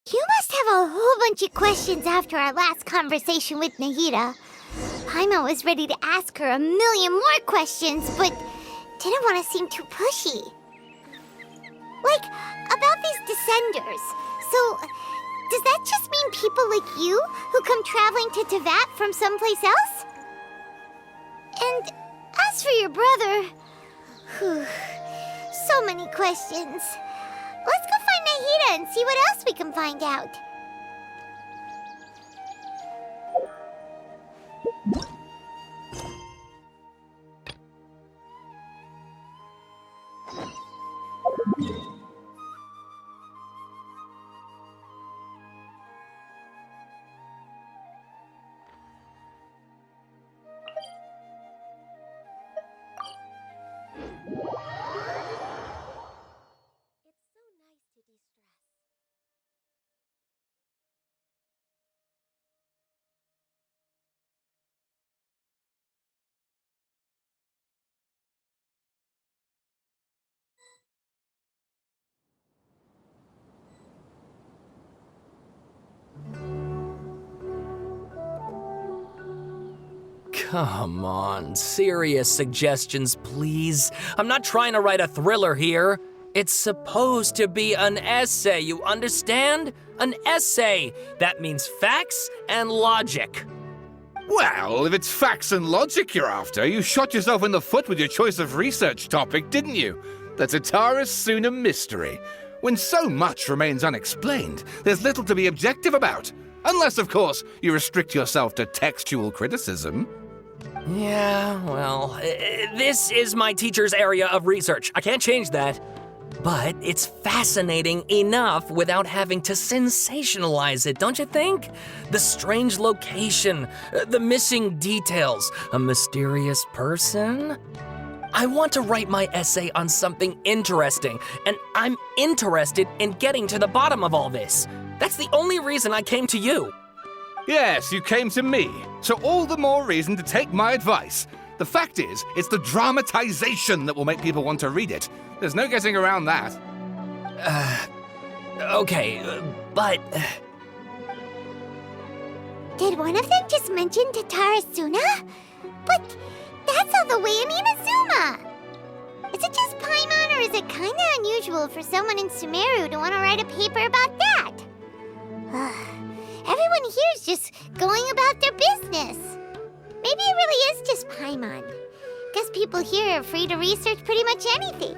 You must have a whole bunch of questions after our last conversation with Nahida. Paimon was ready to ask her a million more questions, but didn't want to seem too pushy. Like, about these descenders. So, does that just mean people like you who come traveling to Teyvat from someplace else? And as for your brother... Whew, so many questions. Let's go find Nahida and see what else we can find out. Come on, serious suggestions, please. I'm not trying to write a thriller here. It's supposed to be an essay, you understand? An essay. That means facts and logic. Well, if it's facts and logic you're after, you shot yourself in the foot with your choice of research topic, didn't you? The Tatara Suna mystery. When so much remains unexplained, there's little to be objective about. Unless, of course, you restrict yourself to textual criticism. Yeah, well, this is my teacher's area of research. I can't change that. But it's fascinating enough without having to sensationalize it, don't you think? The strange location, the missing details, a mysterious person. I want to write my essay on something interesting, and I'm interested in getting to the bottom of all this. That's the only reason I came to you. Yes, you came to me, so all the more reason to take my advice. The fact is, it's the dramatization that will make people want to read it. There's no getting around that. Okay, but... Did one of them just mention Tatara Suna? But that's all the way in Inazuma! Is it just Paimon, or is it kinda unusual for someone in Sumeru to want to write a paper about that? Everyone here is just going about their business. Maybe it really is just Paimon. Guess people here are free to research pretty much anything.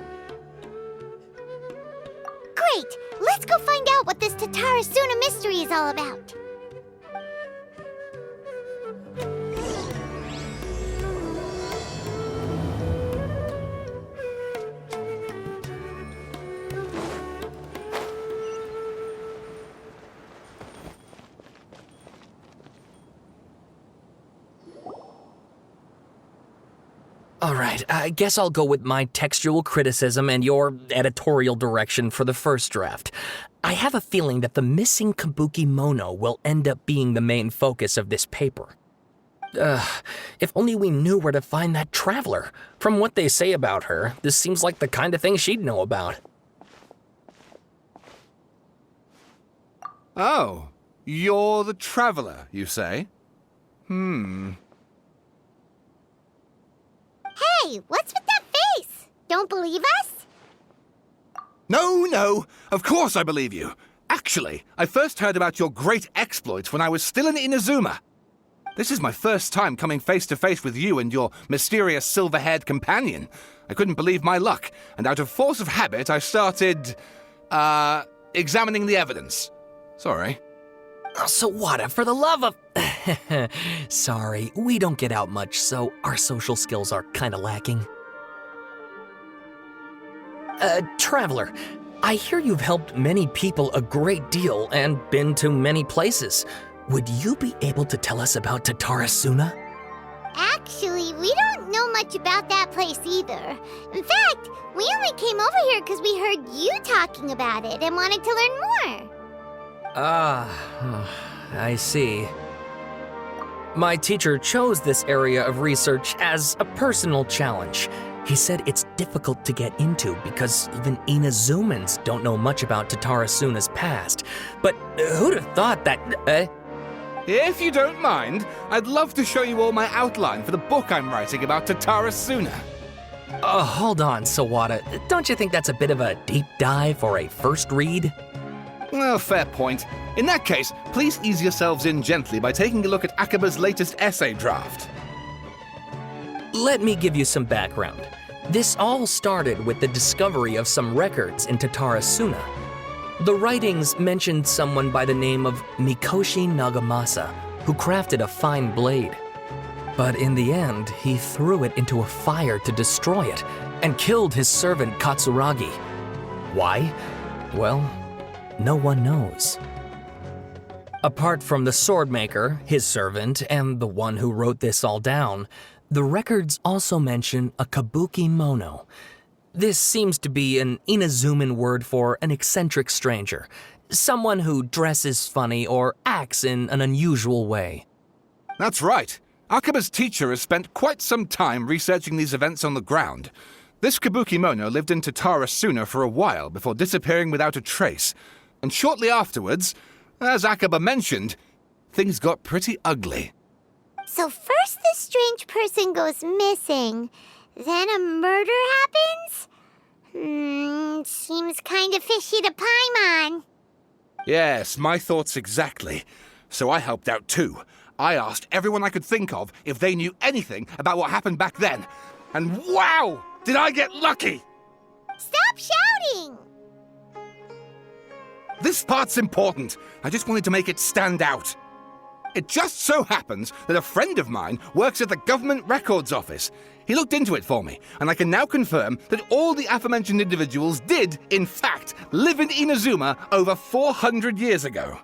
Great! Let's go find out what this Tatara Suna mystery is all about. All right, I guess I'll go with my textual criticism and your editorial direction for the first draft. I have a feeling that the missing Kabuki Mono will end up being the main focus of this paper. If only we knew where to find that traveler. From what they say about her, this seems like the kind of thing she'd know about. Oh, you're the traveler, you say? Hey, what's with that face? Don't believe us? No, of course I believe you. Actually, I first heard about your great exploits when I was still in Inazuma. This is my first time coming face to face with you and your mysterious silver-haired companion. I couldn't believe my luck, and out of force of habit, I started, examining the evidence. Sorry. Oh, Sawada, for the love of... Sorry, we don't get out much, so our social skills are kinda lacking. Traveler, I hear you've helped many people a great deal and been to many places. Would you be able to tell us about Tatara Suna? Actually, we don't know much about that place either. In fact, we only came over here because we heard you talking about it and wanted to learn more. I see. My teacher chose this area of research as a personal challenge. He said it's difficult to get into because even Inazumans don't know much about Tatarasuna's past. But who'd have thought that... If you don't mind, I'd love to show you all my outline for the book I'm writing about Tatarasuna. Hold on, Sawada. Don't you think that's a bit of a deep dive or a first read? Well, fair point. In that case, please ease yourselves in gently by taking a look at Akaba's latest essay draft. Let me give you some background. This all started with the discovery of some records in Tatarasuna. The writings mentioned someone by the name of Mikoshi Nagamasa, who crafted a fine blade. But in the end, he threw it into a fire to destroy it, and killed his servant Katsuragi. Why? Well, no one knows. Apart from the swordmaker, his servant, and the one who wrote this all down, the records also mention a kabuki mono. This seems to be an Inazuman word for an eccentric stranger, someone who dresses funny or acts in an unusual way. That's right. Akaba's teacher has spent quite some time researching these events on the ground. This Kabukimono lived in Tatarasuna for a while before disappearing without a trace. And shortly afterwards, as Akaba mentioned, things got pretty ugly. So first this strange person goes missing, then a murder happens? Seems kind of fishy to Paimon. Yes, my thoughts exactly. So I helped out too. I asked everyone I could think of if they knew anything about what happened back then. And wow! Did I get lucky! Stop shouting! This part's important. I just wanted to make it stand out. It just so happens that a friend of mine works at the Government Records Office. He looked into it for me, and I can now confirm that all the aforementioned individuals did, in fact, live in Inazuma over 400 years ago.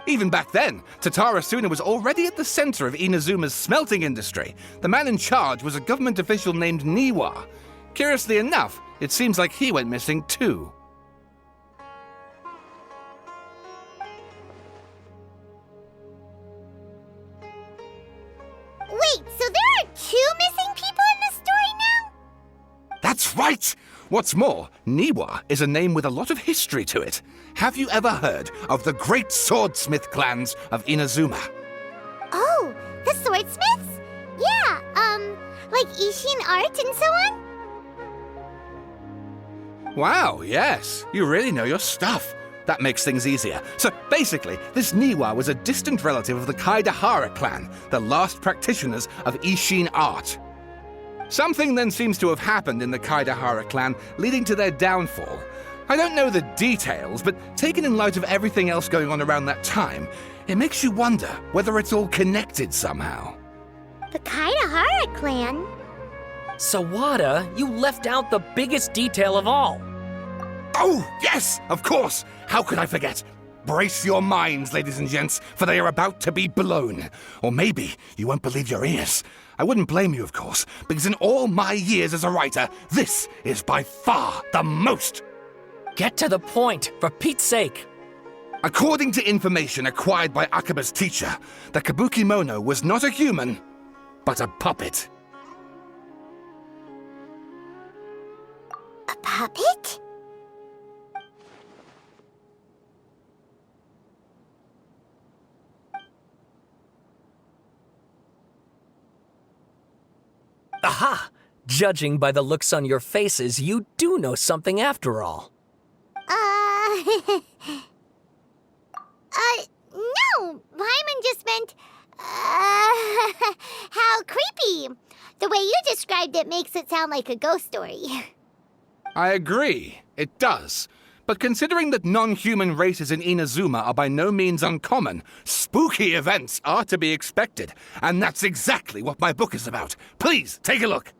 Even back then, Tatarasuna was already at the center of Inazuma's smelting industry. The man in charge was a government official named Niwa. Curiously enough, it seems like he went missing too. Wait, so there are 2 missing people in this story now? That's right! What's more, Niwa is a name with a lot of history to it. Have you ever heard of the great swordsmith clans of Inazuma? Oh, the swordsmiths? Yeah, like Ishin art and so on? Wow, yes. You really know your stuff. That makes things easier. So basically, this Niwa was a distant relative of the Kaidahara clan, the last practitioners of Ishin art. Something then seems to have happened in the Kaidahara clan, leading to their downfall. I don't know the details, but taken in light of everything else going on around that time, it makes you wonder whether it's all connected somehow. The Kaidahara clan? Sawada, you left out the biggest detail of all. Oh, yes, of course. How could I forget? Brace your minds, ladies and gents, for they are about to be blown. Or maybe you won't believe your ears. I wouldn't blame you, of course, because in all my years as a writer, this is by far the most. Get to the point, for Pete's sake. According to information acquired by Akaba's teacher, the Kabukimono was not a human, but a puppet. A puppet? Aha! Judging by the looks on your faces, you do know something after all. No! Paimon just meant, how creepy. The way you described it makes it sound like a ghost story. I agree, it does. But considering that non-human races in Inazuma are by no means uncommon, spooky events are to be expected. And that's exactly what my book is about. Please, take a look.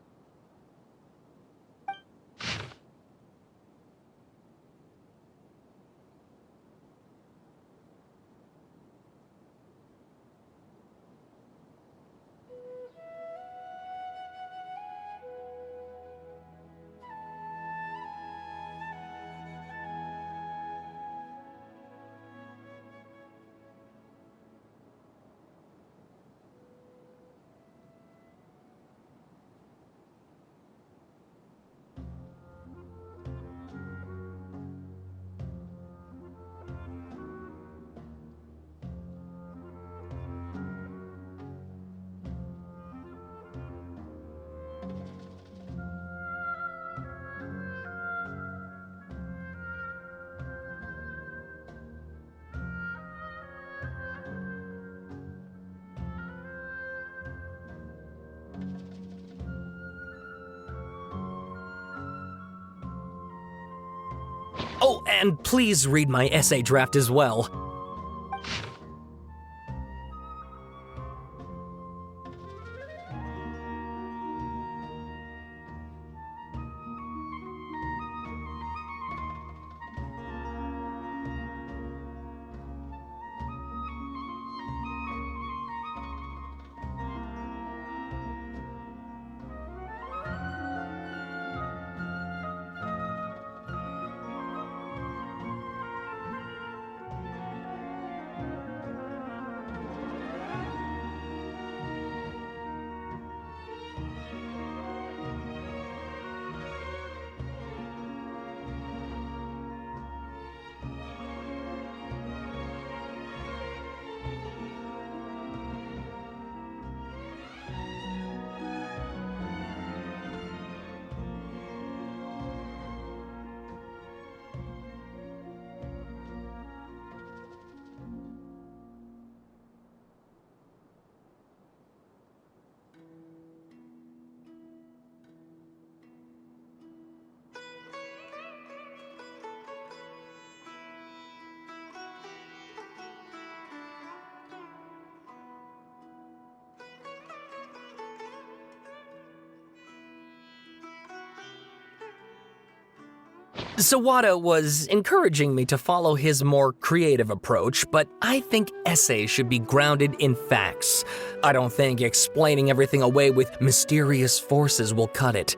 Oh, and please read my essay draft as well. Sawada was encouraging me to follow his more creative approach, but I think essays should be grounded in facts. I don't think explaining everything away with mysterious forces will cut it.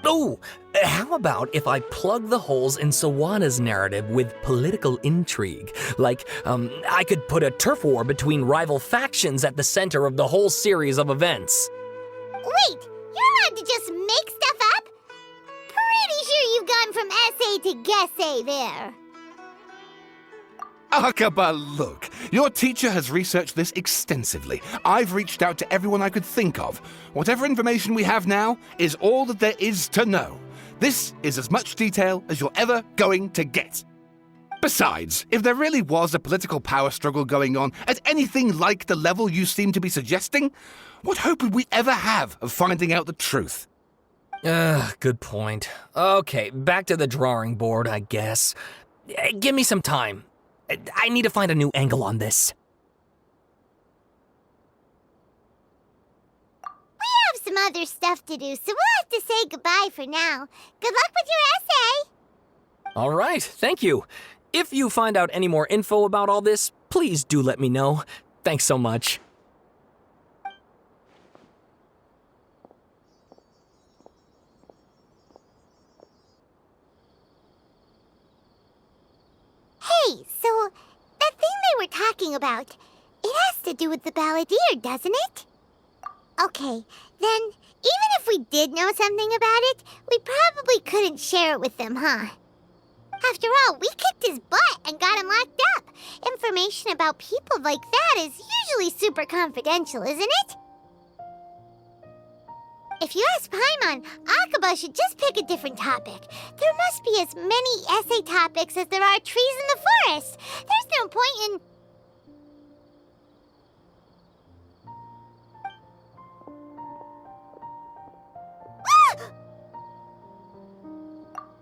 Oh, how about if I plug the holes in Sawada's narrative with political intrigue? Like, I could put a turf war between rival factions at the center of the whole series of events. Wait, you're allowed to just make stuff up? Pretty sure you've gone from essay to guessay there. Akaba, look, your teacher has researched this extensively. I've reached out to everyone I could think of. Whatever information we have now is all that there is to know. This is as much detail as you're ever going to get. Besides, if there really was a political power struggle going on at anything like the level you seem to be suggesting, what hope would we ever have of finding out the truth? Good point. Okay, back to the drawing board, I guess. Give me some time. I need to find a new angle on this. We have some other stuff to do, so we'll have to say goodbye for now. Good luck with your essay! All right, thank you. If you find out any more info about all this, please do let me know. Thanks so much. Hey, so that thing they were talking about, it has to do with the Balladeer, doesn't it? Okay, then even if we did know something about it, we probably couldn't share it with them, huh? After all, we kicked his butt and got him locked up. Information about people like that is usually super confidential, isn't it? If you ask Paimon, Akaba should just pick a different topic. There must be as many essay topics as there are trees in the forest. There's no point in...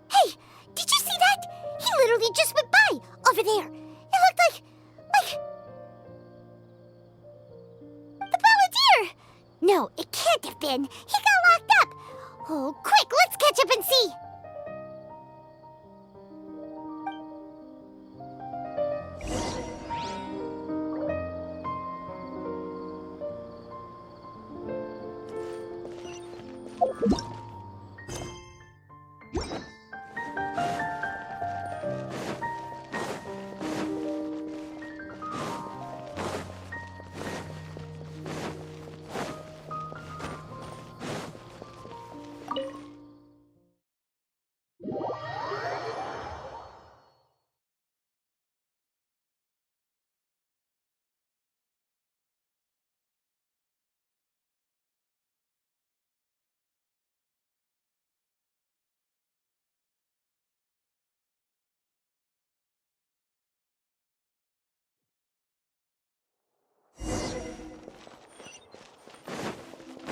Hey, did you see that? He literally just went by, over there. It looked like... the Balladeer! No, it can't have been. He got locked up. Oh, quick, let's catch up and see.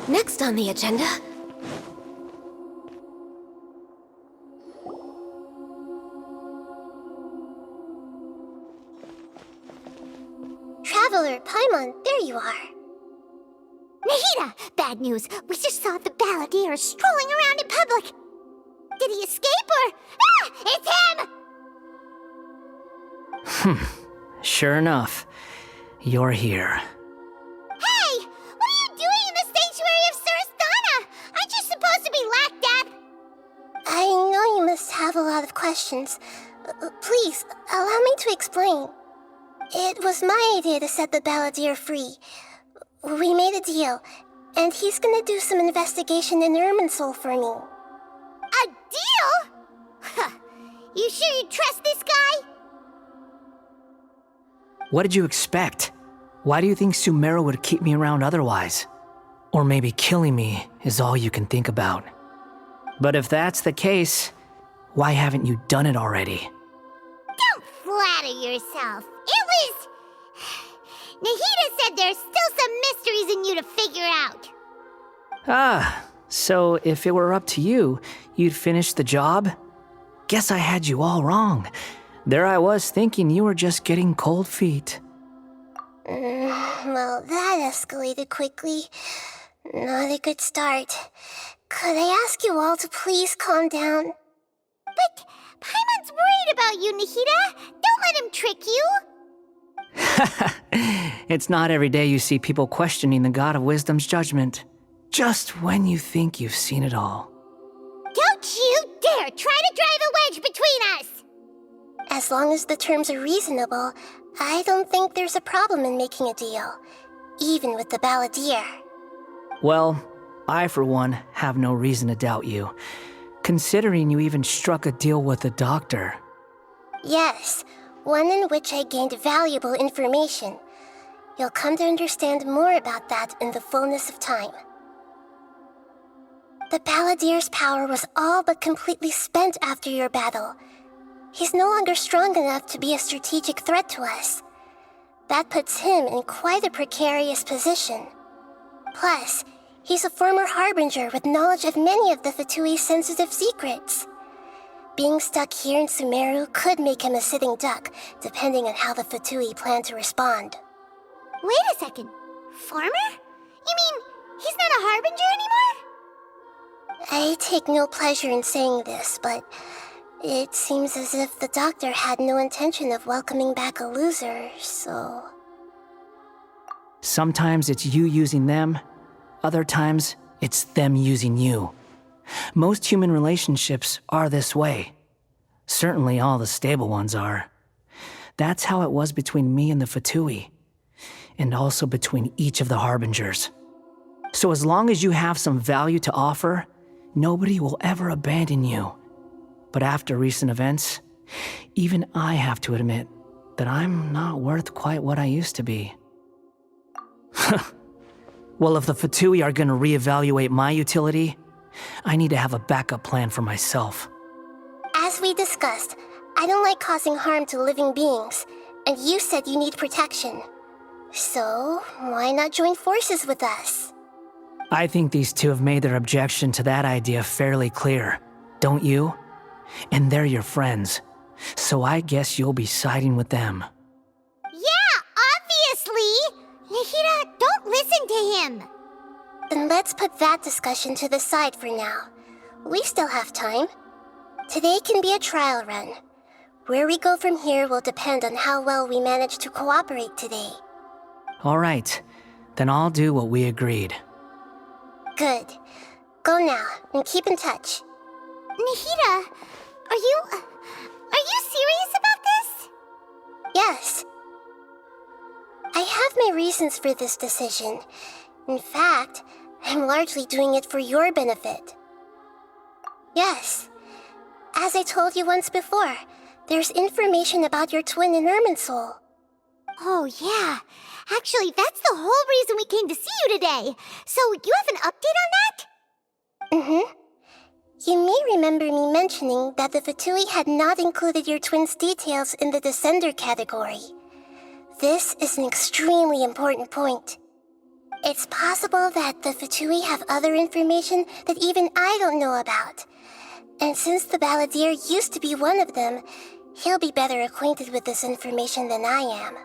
Next on the agenda... Traveler Paimon, there you are. Nahida! Bad news. We just saw the Balladeer strolling around in public. Did he escape or... Ah! It's him! Sure enough, you're here. Hey! What are you doing in the sanctuary of Surasthana? Aren't you supposed to be lacked up? I know you must have a lot of questions. Please, allow me to explain. It was my idea to set the Balladeer free. We made a deal, and he's gonna do some investigation in Irminsul for me. A deal? Huh. You sure you trust this guy? What did you expect? Why do you think Sumeru would keep me around otherwise? Or maybe killing me is all you can think about. But if that's the case, why haven't you done it already? Don't flatter yourself. It was... Nahida said there's still some mysteries in you to figure out. Ah, so if it were up to you, you'd finish the job? Guess I had you all wrong. There I was thinking you were just getting cold feet. Well, that escalated quickly. Not a good start. Could I ask you all to please calm down? But Paimon's worried about you, Nahida. Don't let him trick you. It's not every day you see people questioning the God of Wisdom's judgment. Just when you think you've seen it all. Don't you dare try to drive a wedge between us! As long as the terms are reasonable, I don't think there's a problem in making a deal, even with the Balladeer. Well, I for one have no reason to doubt you, considering you even struck a deal with the doctor. Yes, one in which I gained valuable information. You'll come to understand more about that in the fullness of time. The Balladeer's power was all but completely spent after your battle. He's no longer strong enough to be a strategic threat to us. That puts him in quite a precarious position. Plus, he's a former Harbinger with knowledge of many of the Fatui's sensitive secrets. Being stuck here in Sumeru could make him a sitting duck, depending on how the Fatui plan to respond. Wait a second. Former? You mean he's not a Harbinger anymore? I take no pleasure in saying this, but it seems as if the doctor had no intention of welcoming back a loser, so... Sometimes it's you using them, other times it's them using you. Most human relationships are this way. Certainly all the stable ones are. That's how it was between me and the Fatui, and also between each of the Harbingers. So as long as you have some value to offer, nobody will ever abandon you. But after recent events, even I have to admit that I'm not worth quite what I used to be. Well, if the Fatui are gonna reevaluate my utility, I need to have a backup plan for myself. As we discussed, I don't like causing harm to living beings, and you said you need protection. So, why not join forces with us? I think these two have made their objection to that idea fairly clear, don't you? And they're your friends, so I guess you'll be siding with them. Yeah, obviously! Nahida, don't listen to him! Then let's put that discussion to the side for now. We still have time. Today can be a trial run. Where we go from here will depend on how well we manage to cooperate today. All right, then I'll do what we agreed. Good. Go now, and keep in touch. Nahida, are you serious about this? Yes. I have my reasons for this decision. In fact, I'm largely doing it for your benefit. Yes. As I told you once before, there's information about your twin in Irminsul. Oh, yeah. Actually, that's the whole reason we came to see you today. So, you have an update on that? Mm-hmm. You may remember me mentioning that the Fatui had not included your twin's details in the Descender category. This is an extremely important point. It's possible that the Fatui have other information that even I don't know about. And since the Balladeer used to be one of them, he'll be better acquainted with this information than I am.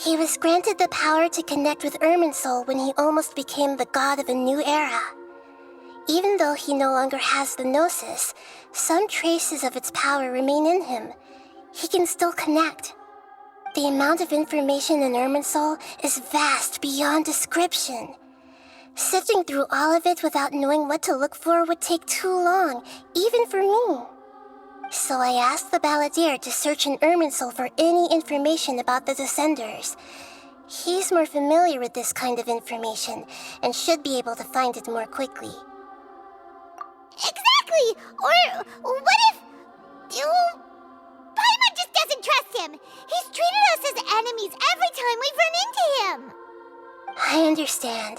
He was granted the power to connect with Irminsul when he almost became the god of a new era. Even though he no longer has the Gnosis, some traces of its power remain in him. He can still connect. The amount of information in Irminsul is vast beyond description. Sifting through all of it without knowing what to look for would take too long, even for me. So I asked the Balladeer to search in Irminsul for any information about the Descenders. He's more familiar with this kind of information, and should be able to find it more quickly. Exactly! Or what if... Paimon just doesn't trust him! He's treated us as enemies every time we've run into him! I understand.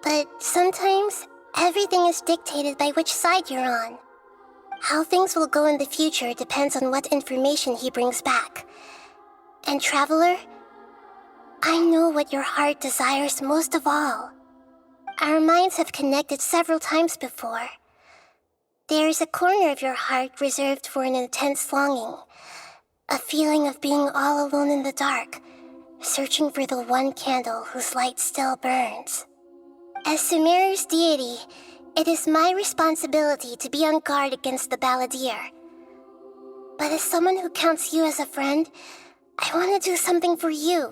But sometimes, everything is dictated by which side you're on. How things will go in the future depends on what information he brings back. And Traveler, I know what your heart desires most of all. Our minds have connected several times before. There is a corner of your heart reserved for an intense longing, a feeling of being all alone in the dark, searching for the one candle whose light still burns. As Sumeru's deity, it is my responsibility to be on guard against the Balladeer. But as someone who counts you as a friend, I want to do something for you.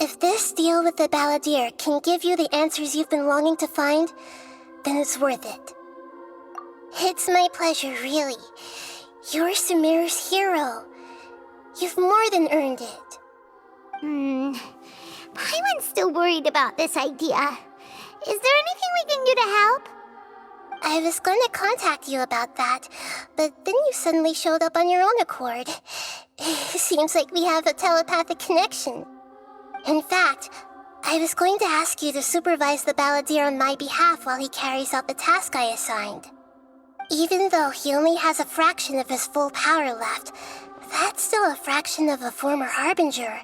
If this deal with the Balladeer can give you the answers you've been longing to find, then it's worth it. It's my pleasure, really. You're Sumeru's hero. You've more than earned it. Paimon's still worried about this idea. Is there anything we can do to help? I was going to contact you about that, but then you suddenly showed up on your own accord. Seems like we have a telepathic connection. In fact, I was going to ask you to supervise the Balladeer on my behalf while he carries out the task I assigned. Even though he only has a fraction of his full power left, that's still a fraction of a former Harbinger.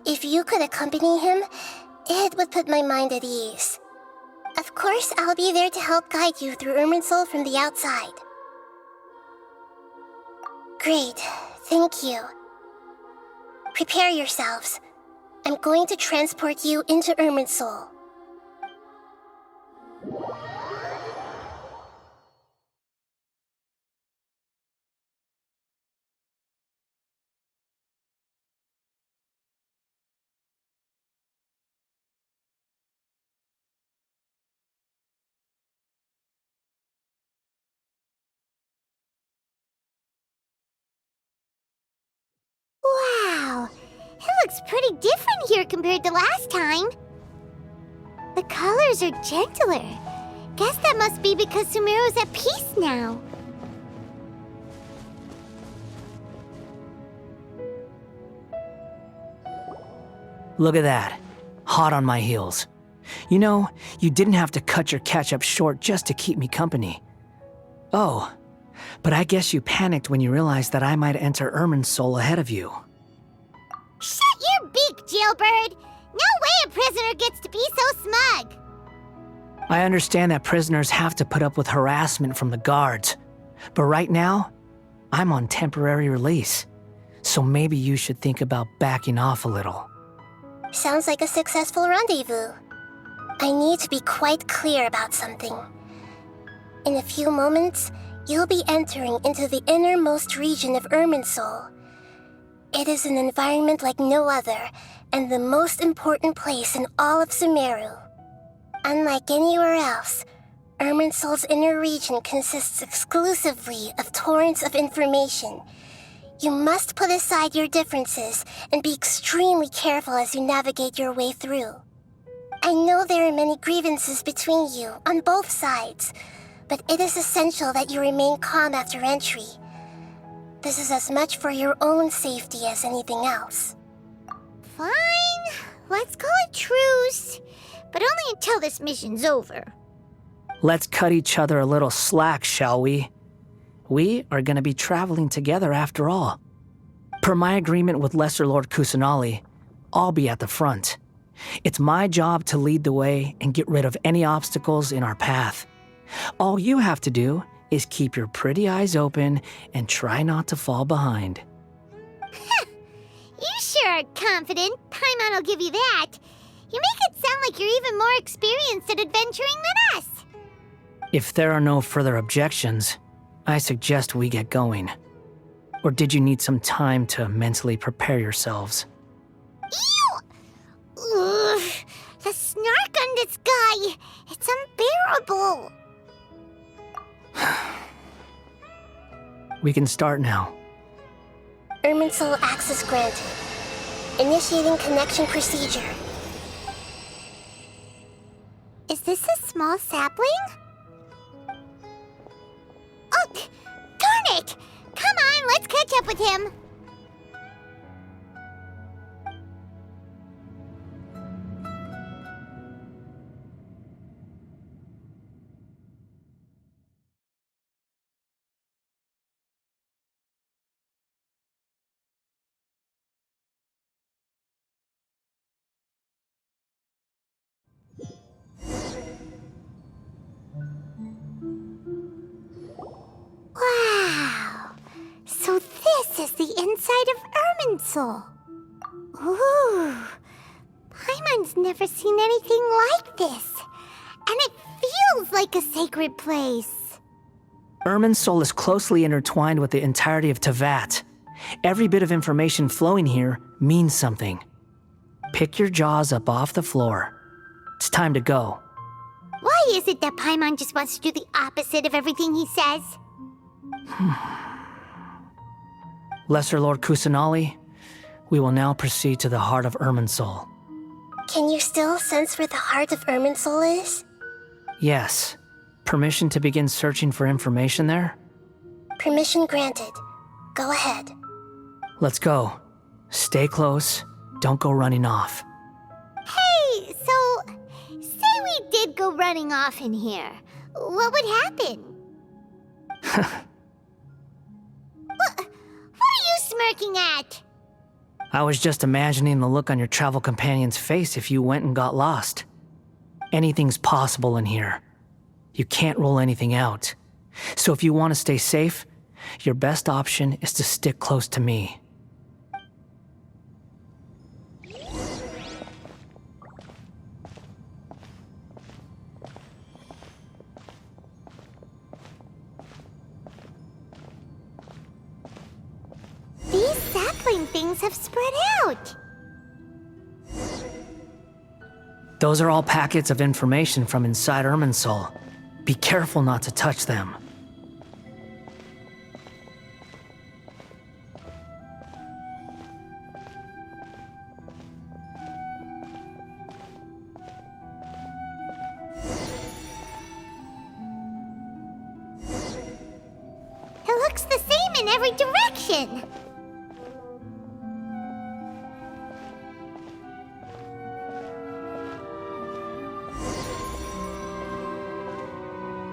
If you could accompany him, it would put my mind at ease. Of course, I'll be there to help guide you through Irminsul from the outside. Great, thank you. Prepare yourselves. I'm going to transport you into Irminsul. Wow, it looks pretty different here compared to last time. The colors are gentler. Guess that must be because Sumeru's at peace now. Look at that. Hot on my heels. You know, you didn't have to cut your catch-up short just to keep me company. Oh, but I guess you panicked when you realized that I might enter Irminsul ahead of you. Shut your beak, jailbird! No way a prisoner gets to be so smug! I understand that prisoners have to put up with harassment from the guards, but right now, I'm on temporary release, so maybe you should think about backing off a little. Sounds like a successful rendezvous. I need to be quite clear about something. In a few moments, you'll be entering into the innermost region of Irminsul. It is an environment like no other, and the most important place in all of Sumeru. Unlike anywhere else, Irminsul's inner region consists exclusively of torrents of information. You must put aside your differences and be extremely careful as you navigate your way through. I know there are many grievances between you on both sides, but it is essential that you remain calm after entry. This is as much for your own safety as anything else. Fine, let's call it truce, but only until this mission's over. Let's cut each other a little slack, shall we? We are going to be traveling together after all. Per my agreement with Lesser Lord Kusanali, I'll be at the front. It's my job to lead the way and get rid of any obstacles in our path. All you have to do is keep your pretty eyes open and try not to fall behind. You sure You're confident. Paimon will give you that. You make it sound like you're even more experienced at adventuring than us. If there are no further objections, I suggest we get going. Or did you need some time to mentally prepare yourselves? Ew! Ugh, the snark on this guy. It's unbearable. We can start now. Irminsul access granted. Initiating connection procedure. Is this a small sapling? Oh, darn it! Come on, let's catch up with him. Wow! So this is the inside of Irminsul. Ooh! Paimon's never seen anything like this. And it feels like a sacred place. Irminsul is closely intertwined with the entirety of Teyvat. Every bit of information flowing here means something. Pick your jaws up off the floor. It's time to go. Why is it that Paimon just wants to do the opposite of everything he says? Lesser Lord Kusanali, we will now proceed to the heart of Irminsul. Can you still sense where the heart of Irminsul is? Yes. Permission to begin searching for information there? Permission granted. Go ahead. Let's go. Stay close. Don't go running off. Hey, so say we did go running off in here. What would happen? What are you smirking at? I was just imagining the look on your travel companion's face if you went and got lost. Anything's possible in here. You can't rule anything out. So if you want to stay safe, your best option is to stick close to me. These sapling things have spread out. Those are all packets of information from inside Irminsul. Be careful not to touch them. It looks the same in every direction.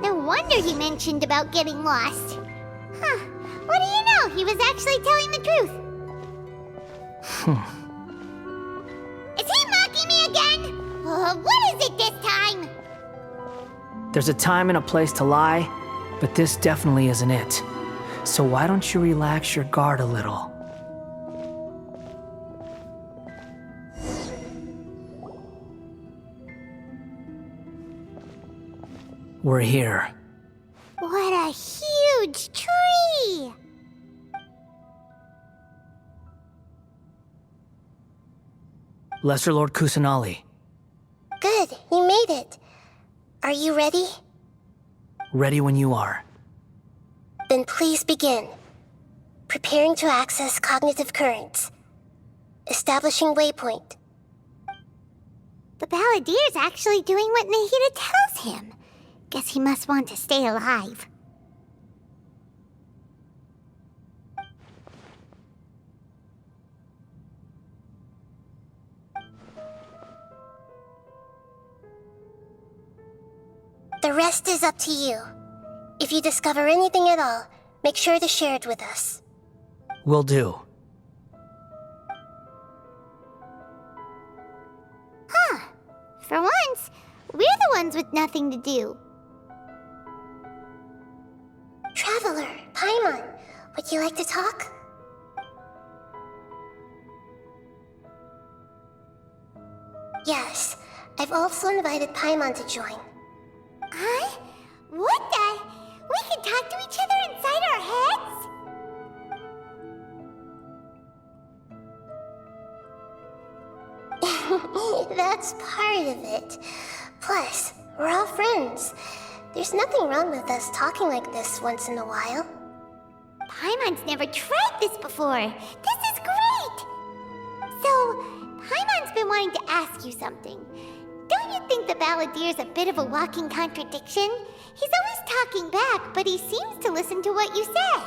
No wonder he mentioned about getting lost. Huh. What do you know? He was actually telling the truth. Is he mocking me again? What is it this time? There's a time and a place to lie, but this definitely isn't it. So why don't you relax your guard a little? We're here. What a huge tree! Lesser Lord Kusanali, Good, you made it. Are you ready? ready when you are. Then please begin. Preparing to access cognitive currents. Establishing waypoint. The Balladeer's actually doing what Nahida tells him. Guess he must want to stay alive. The rest is up to you. If you discover anything at all, make sure to share it with us. Will do. Huh. For once, we're the ones with nothing to do. Traveler, Paimon, would you like to talk? Yes, I've also invited Paimon to join. Huh? What the? We can talk to each other inside our heads? That's part of it. Plus, we're all friends. There's nothing wrong with us talking like this once in a while. Paimon's never tried this before. This is great! So, Paimon's been wanting to ask you something. Don't you think the Balladeer's a bit of a walking contradiction? He's always talking back, but he seems to listen to what you say.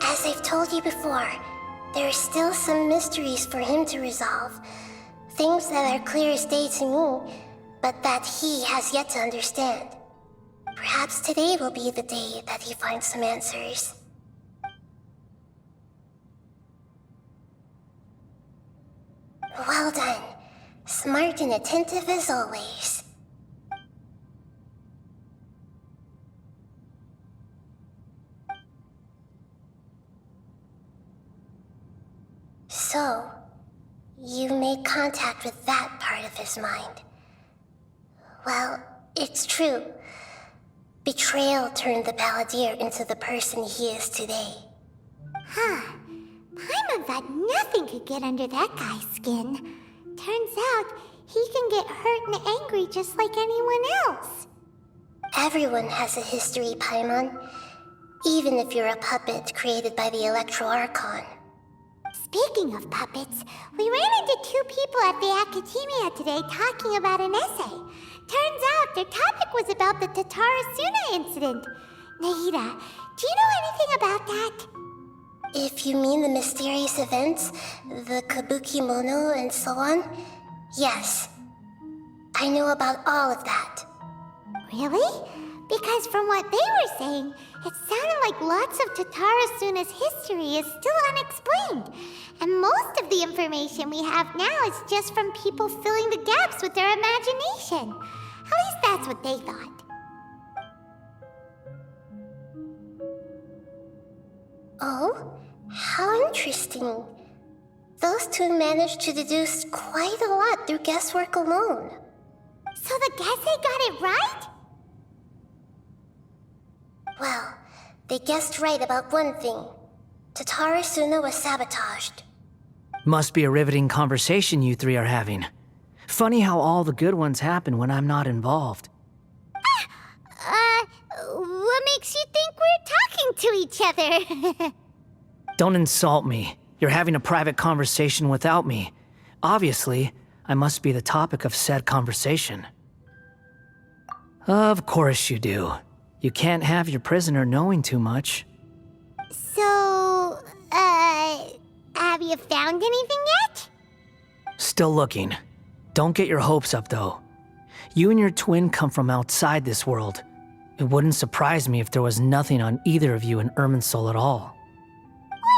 As I've told you before, there are still some mysteries for him to resolve. Things that are clear as day to me, but that he has yet to understand. Perhaps today will be the day that he finds some answers. Well done. Smart and attentive as always. So, you made contact with that part of his mind. Well, it's true. Betrayal turned the Balladeer into the person he is today. Huh. Paimon thought nothing could get under that guy's skin. Turns out, he can get hurt and angry just like anyone else. Everyone has a history, Paimon. Even if you're a puppet created by the Archon. Speaking of puppets, we ran into two people at the Academia today talking about an essay. Turns out their topic was about the Tatarasuna incident. Nahida, do you know anything about that? If you mean the mysterious events, the Kabuki Mono and so on, yes. I know about all of that. Really? Because from what they were saying, it sounded like lots of Tatarasuna's history is still unexplained. And most of the information we have now is just from people filling the gaps with their imagination. At least that's what they thought. Oh? How interesting. Those two managed to deduce quite a lot through guesswork alone. So the Gesse got it right? Well, they guessed right about one thing. Tatarasuna was sabotaged. Must be a riveting conversation you three are having. Funny how all the good ones happen when I'm not involved. What makes you think we're talking to each other? Don't insult me. You're having a private conversation without me. Obviously, I must be the topic of said conversation. Of course you do. You can't have your prisoner knowing too much. So, have you found anything yet? Still looking. Don't get your hopes up, though. You and your twin come from outside this world. It wouldn't surprise me if there was nothing on either of you in Irminsul at all.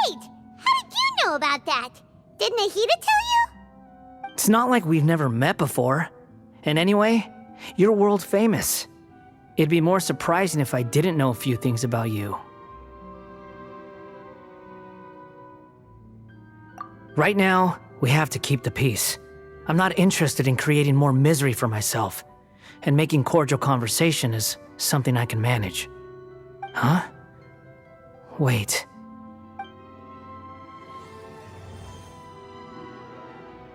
Wait, how did you know about that? Did Nahida tell you? It's not like we've never met before. And anyway, you're world famous. It'd be more surprising if I didn't know a few things about you. Right now, we have to keep the peace. I'm not interested in creating more misery for myself, and making cordial conversation is something I can manage. Huh? Wait.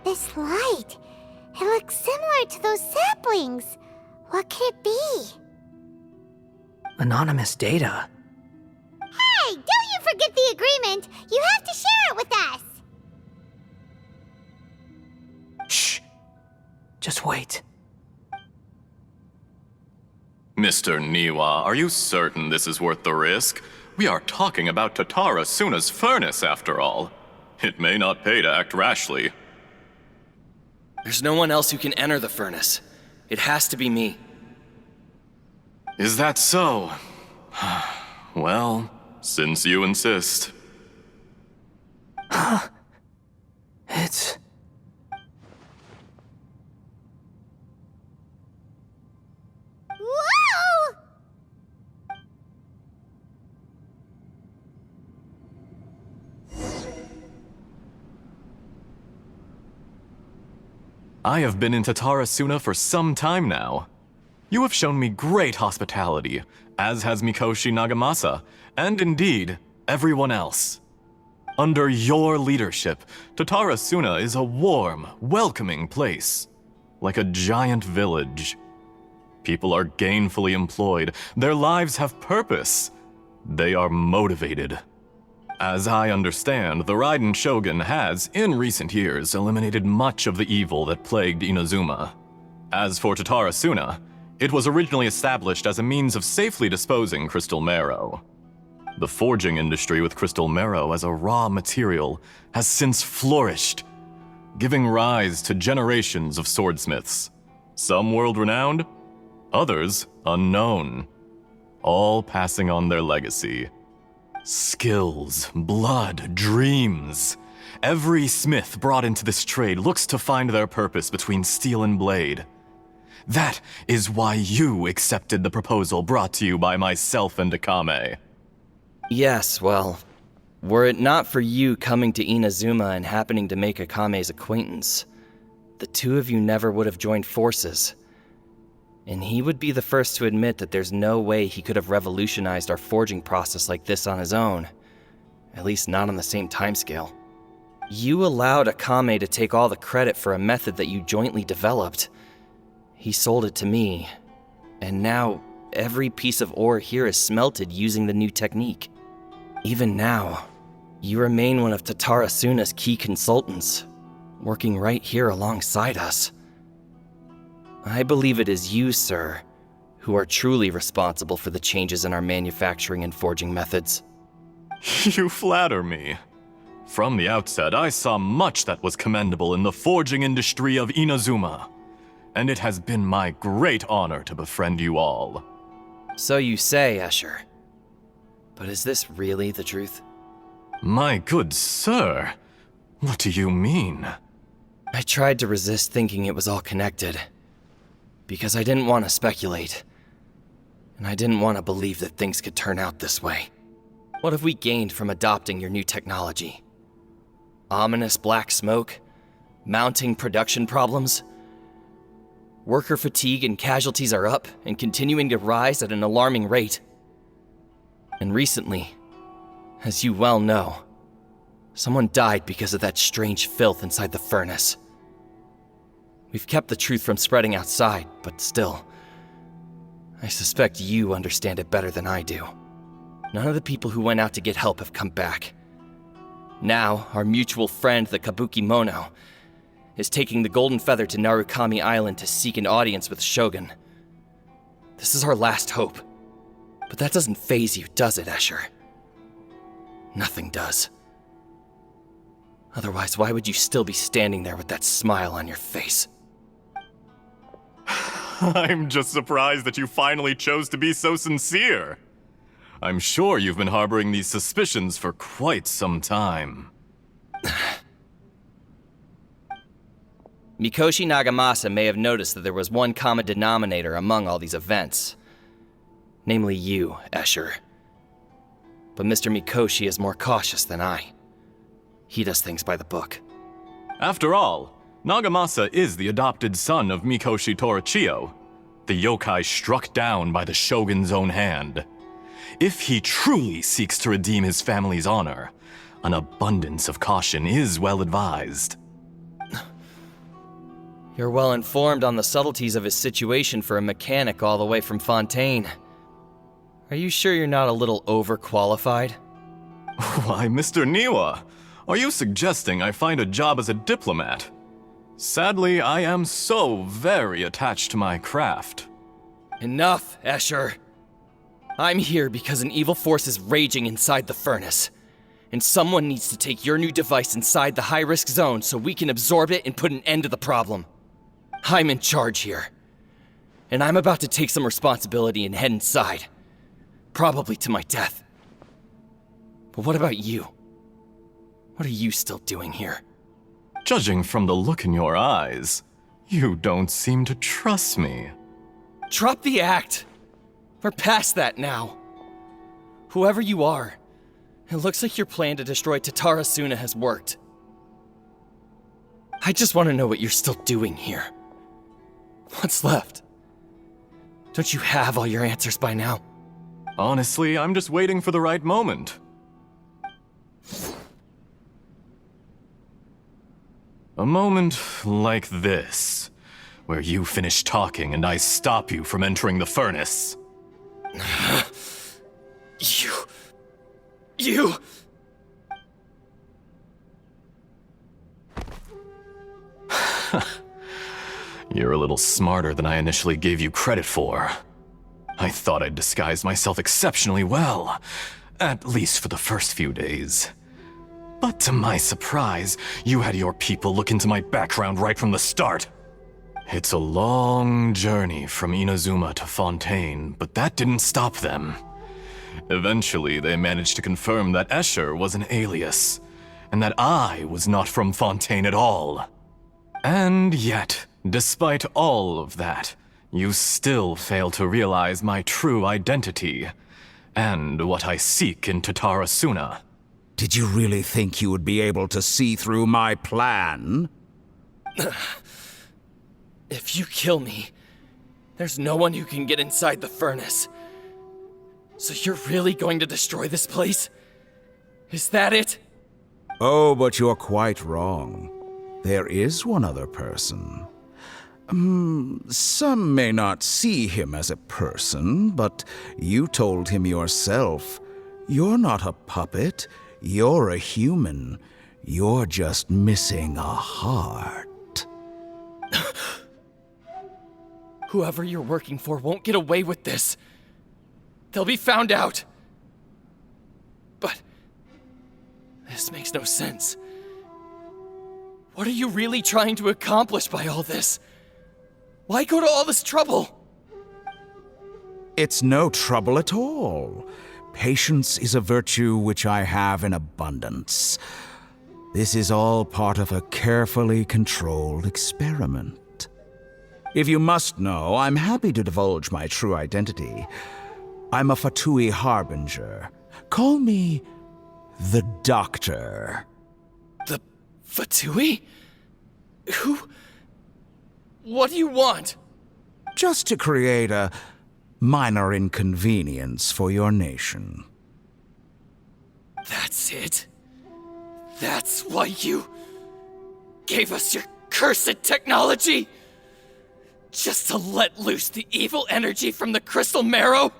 This light, it looks similar to those saplings. What could it be? Anonymous data. Hey, don't you forget the agreement! You have to share it with us! Shh. Just wait. Mr. Niwa, are you certain this is worth the risk? We are talking about Tatarasuna's furnace, after all. It may not pay to act rashly. There's no one else who can enter the furnace. It has to be me. Is that so? Well, since you insist. It's... Whoa! I have been in Tatarasuna for some time now. You have shown me great hospitality, as has Mikoshi Nagamasa, and indeed, everyone else. Under your leadership, Tatarasuna is a warm, welcoming place, like a giant village. People are gainfully employed, their lives have purpose, they are motivated. As I understand, the Raiden Shogun has, in recent years, eliminated much of the evil that plagued Inazuma. As for Tatarasuna, it was originally established as a means of safely disposing crystal marrow. The forging industry with crystal marrow as a raw material has since flourished, giving rise to generations of swordsmiths. Some world-renowned, others unknown, all passing on their legacy. Skills, blood, dreams. Every smith brought into this trade looks to find their purpose between steel and blade. That is why you accepted the proposal brought to you by myself and Akame. Yes, well, were it not for you coming to Inazuma and happening to make Akame's acquaintance, the two of you never would have joined forces. And he would be the first to admit that there's no way he could have revolutionized our forging process like this on his own. At least not on the same timescale. You allowed Akame to take all the credit for a method that you jointly developed. He sold it to me, and now every piece of ore here is smelted using the new technique. Even now, you remain one of Tatarasuna's key consultants, working right here alongside us. I believe it is you, sir, who are truly responsible for the changes in our manufacturing and forging methods. You flatter me. From the outset, I saw much that was commendable in the forging industry of Inazuma, and it has been my great honor to befriend you all. So you say, Escher. But is this really the truth? My good sir, what do you mean? I tried to resist thinking it was all connected, because I didn't want to speculate, and I didn't want to believe that things could turn out this way. What have we gained from adopting your new technology? Ominous black smoke? Mounting production problems? Worker fatigue and casualties are up and continuing to rise at an alarming rate. And recently, as you well know, someone died because of that strange filth inside the furnace. We've kept the truth from spreading outside, but still, I suspect you understand it better than I do. None of the people who went out to get help have come back. Now, our mutual friend, the Kabuki Mono, is taking the Golden Feather to Narukami Island to seek an audience with Shogun. This is our last hope. But that doesn't faze you, does it, Escher? Nothing does. Otherwise, why would you still be standing there with that smile on your face? I'm just surprised that you finally chose to be so sincere. I'm sure you've been harboring these suspicions for quite some time. Mikoshi Nagamasa may have noticed that there was one common denominator among all these events. Namely you, Escher. But Mr. Mikoshi is more cautious than I. He does things by the book. After all, Nagamasa is the adopted son of Mikoshi Torachiyo, the yokai struck down by the Shogun's own hand. If he truly seeks to redeem his family's honor, an abundance of caution is well advised. You're well informed on the subtleties of his situation for a mechanic all the way from Fontaine. Are you sure you're not a little overqualified? Why, Mr. Niwa, are you suggesting I find a job as a diplomat? Sadly, I am so very attached to my craft. Enough, Escher. I'm here because an evil force is raging inside the furnace, and someone needs to take your new device inside the high-risk zone so we can absorb it and put an end to the problem. I'm in charge here, and I'm about to take some responsibility and head inside, probably to my death. But what about you? What are you still doing here? Judging from the look in your eyes, you don't seem to trust me. Drop the act! We're past that now. Whoever you are, it looks like your plan to destroy Tatarasuna has worked. I just want to know what you're still doing here. What's left? Don't you have all your answers by now? Honestly, I'm just waiting for the right moment. A moment like this, where you finish talking and I stop you from entering the furnace. You... You're a little smarter than I initially gave you credit for. I thought I'd disguised myself exceptionally well, at least for the first few days. But to my surprise, you had your people look into my background right from the start. It's a long journey from Inazuma to Fontaine, but that didn't stop them. Eventually, they managed to confirm that Escher was an alias, and that I was not from Fontaine at all. And yet, despite all of that, you still fail to realize my true identity, and what I seek in Tatarasuna. Did you really think you would be able to see through my plan? If you kill me, there's no one who can get inside the furnace. So you're really going to destroy this place? Is that it? Oh, but you're quite wrong. There is one other person. Some may not see him as a person, but you told him yourself. You're not a puppet. You're a human. You're just missing a heart. Whoever you're working for won't get away with this. They'll be found out. But this makes no sense. What are you really trying to accomplish by all this? Why go to all this trouble? It's no trouble at all. Patience is a virtue which I have in abundance. This is all part of a carefully controlled experiment. If you must know, I'm happy to divulge my true identity. I'm a Fatui Harbinger. Call me the Doctor. The Fatui? Who? What do you want? Just to create a minor inconvenience for your nation. That's it? That's why you gave us your cursed technology? Just to let loose the evil energy from the crystal marrow?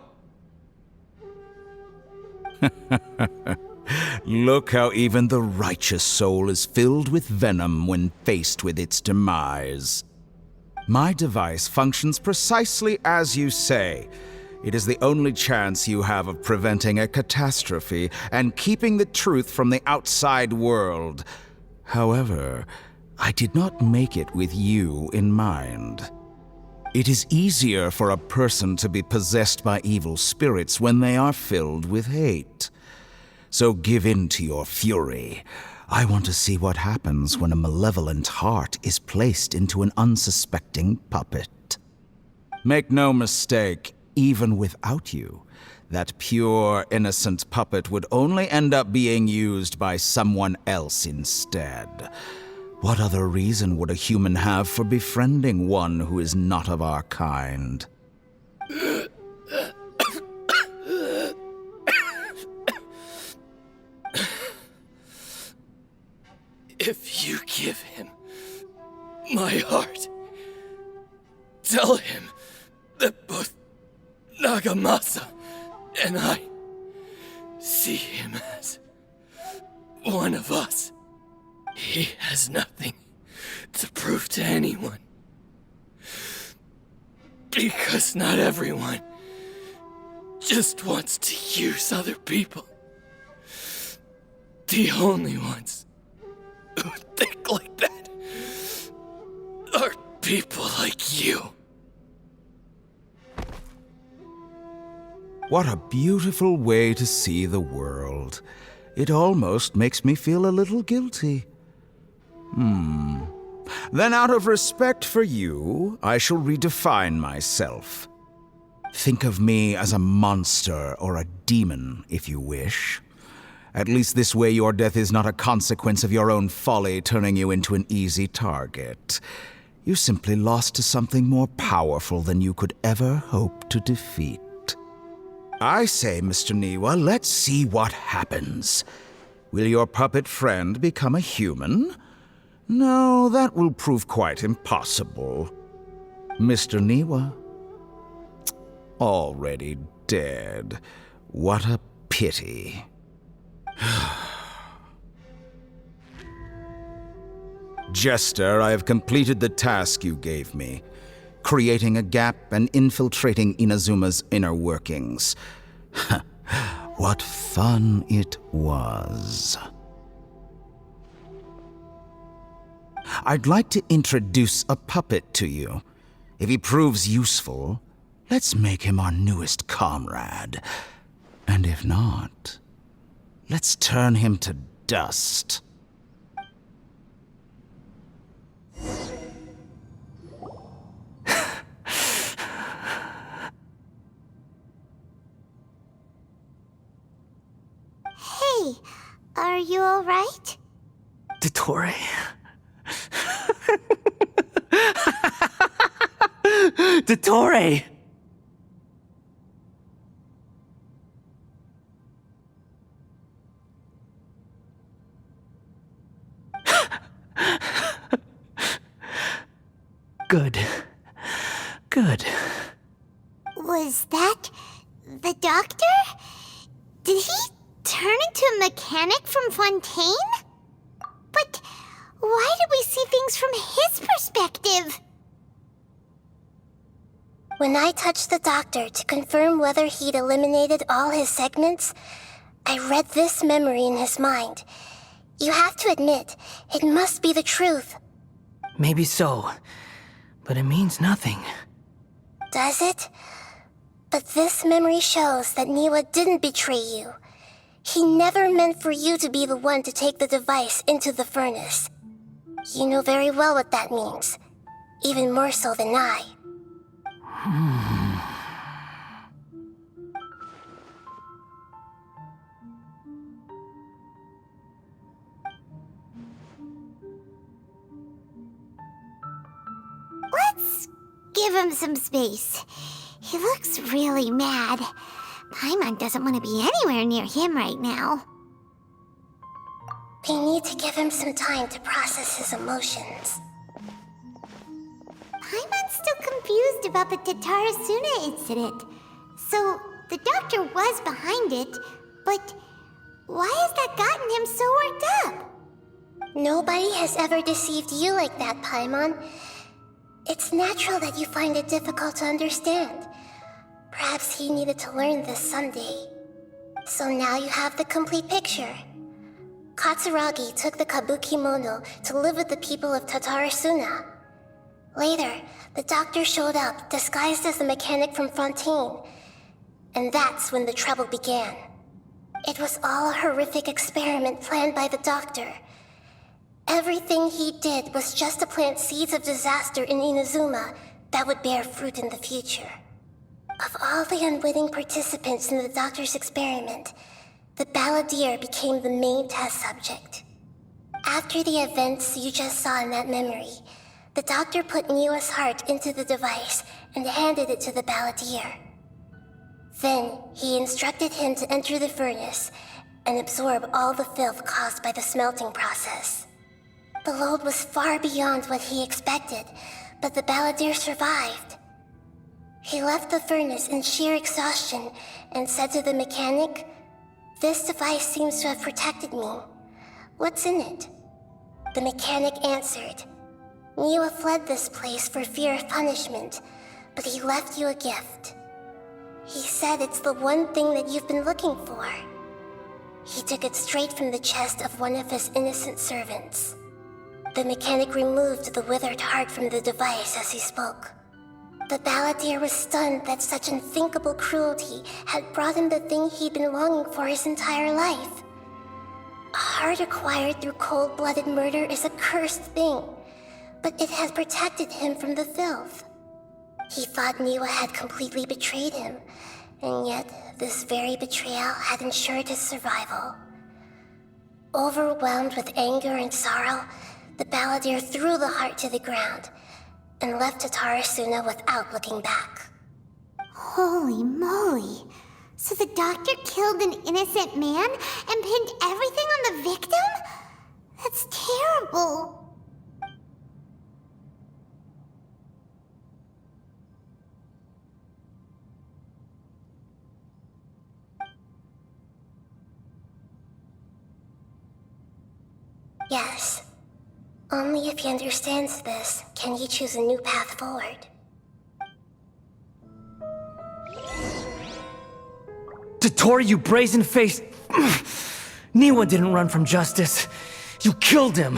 Look how even the righteous soul is filled with venom when faced with its demise. My device functions precisely as you say. It is the only chance you have of preventing a catastrophe and keeping the truth from the outside world. However, I did not make it with you in mind. It is easier for a person to be possessed by evil spirits when they are filled with hate. So give in to your fury. I want to see what happens when a malevolent heart is placed into an unsuspecting puppet. Make no mistake, even without you, that pure, innocent puppet would only end up being used by someone else instead. What other reason would a human have for befriending one who is not of our kind? If you give him my heart, tell him that both Nagamasa and I see him as one of us. He has nothing to prove to anyone. Because not everyone just wants to use other people. The only ones who think like that are people like you. What a beautiful way to see the world. It almost makes me feel a little guilty. Then out of respect for you, I shall redefine myself. Think of me as a monster or a demon, if you wish. At least this way your death is not a consequence of your own folly turning you into an easy target. You simply lost to something more powerful than you could ever hope to defeat. I say, Mr. Niwa, let's see what happens. Will your puppet friend become a human? No, that will prove quite impossible. Mr. Niwa? Already dead. What a pity. Jester, I have completed the task you gave me, creating a gap and infiltrating Inazuma's inner workings. What fun it was. I'd like to introduce a puppet to you. If he proves useful, let's make him our newest comrade. And if not, let's turn him to dust. Hey, are you alright? Dottore. Dottore! Good. Good. Was that the doctor? Did he turn into a mechanic from Fontaine? But why did we see things from his perspective? When I touched the doctor to confirm whether he'd eliminated all his segments, I read this memory in his mind. You have to admit, it must be the truth. Maybe so, but it means nothing. Does it? But this memory shows that Niwa didn't betray you. He never meant for you to be the one to take the device into the furnace. You know very well what that means, even more so than I. Let's give him some space. He looks really mad. Paimon doesn't want to be anywhere near him right now. We need to give him some time to process his emotions. Paimon's still confused about the Tatarasuna incident. So, the doctor was behind it, but why has that gotten him so worked up? Nobody has ever deceived you like that, Paimon. It's natural that you find it difficult to understand. Perhaps he needed to learn this someday. So now you have the complete picture. Katsuragi took the Kabukimono to live with the people of Tatarasuna. Later, the doctor showed up, disguised as the mechanic from Fontaine. And that's when the trouble began. It was all a horrific experiment planned by the doctor. Everything he did was just to plant seeds of disaster in Inazuma that would bear fruit in the future. Of all the unwitting participants in the doctor's experiment, the Balladeer became the main test subject. After the events you just saw in that memory, the doctor put Niwa's heart into the device and handed it to the Balladeer. Then, he instructed him to enter the furnace and absorb all the filth caused by the smelting process. The load was far beyond what he expected, but the Balladeer survived. He left the furnace in sheer exhaustion and said to the mechanic, "This device seems to have protected me. What's in it?" The mechanic answered, "Niwa fled this place for fear of punishment, but he left you a gift. He said it's the one thing that you've been looking for." He took it straight from the chest of one of his innocent servants. The mechanic removed the withered heart from the device as he spoke. The Balladeer was stunned that such unthinkable cruelty had brought him the thing he'd been longing for his entire life. A heart acquired through cold-blooded murder is a cursed thing, but it had protected him from the filth. He thought Niwa had completely betrayed him, and yet this very betrayal had ensured his survival. Overwhelmed with anger and sorrow, the Balladeer threw the heart to the ground and left Tatarasuna without looking back. Holy moly. So the doctor killed an innocent man and pinned everything on the victim? That's terrible. Yes. Only if he understands this can he choose a new path forward. Dotori, you brazen-faced... Niwa didn't run from justice. You killed him.